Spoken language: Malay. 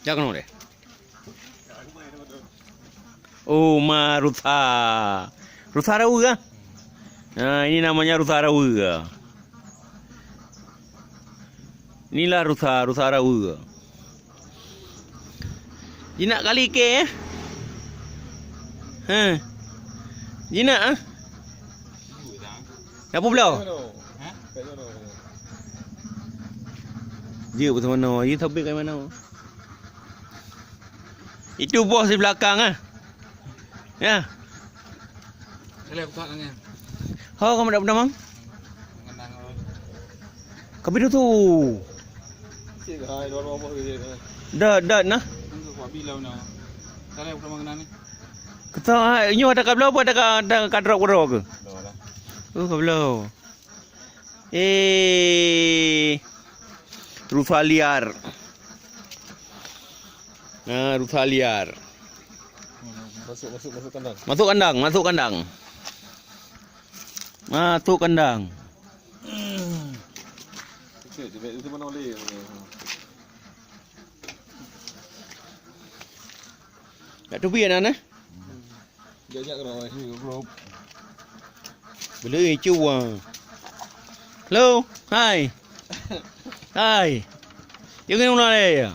Jangan deh. Oh, Rusa. Rusa rawa ke? Nah, ini namanya rusa rawa ke? Inilah rusa rawa ke? Jinak kali ke? Jinak ah? Apa belau? Dia betul mana? Dia topik kat mana? Itu bos di belakang ah. Ya. Boleh buka kan? Ha, kamu dak bernamang? Kapi tu. Dah nah. Bilau na. Kalau buka mengenang ni. Kata inyo ada kat belau apa ada kat drop ke? Oh, kat belau. Rusa liar. Nah, rusa liar. Masuk kandang. Masuk kandang. Masuk kandang. Okey, itu mana boleh. Kat tepi kan eh? Jajak kena bro. Boleh cuba. Hello. Hai. Hai. Jangan mana le.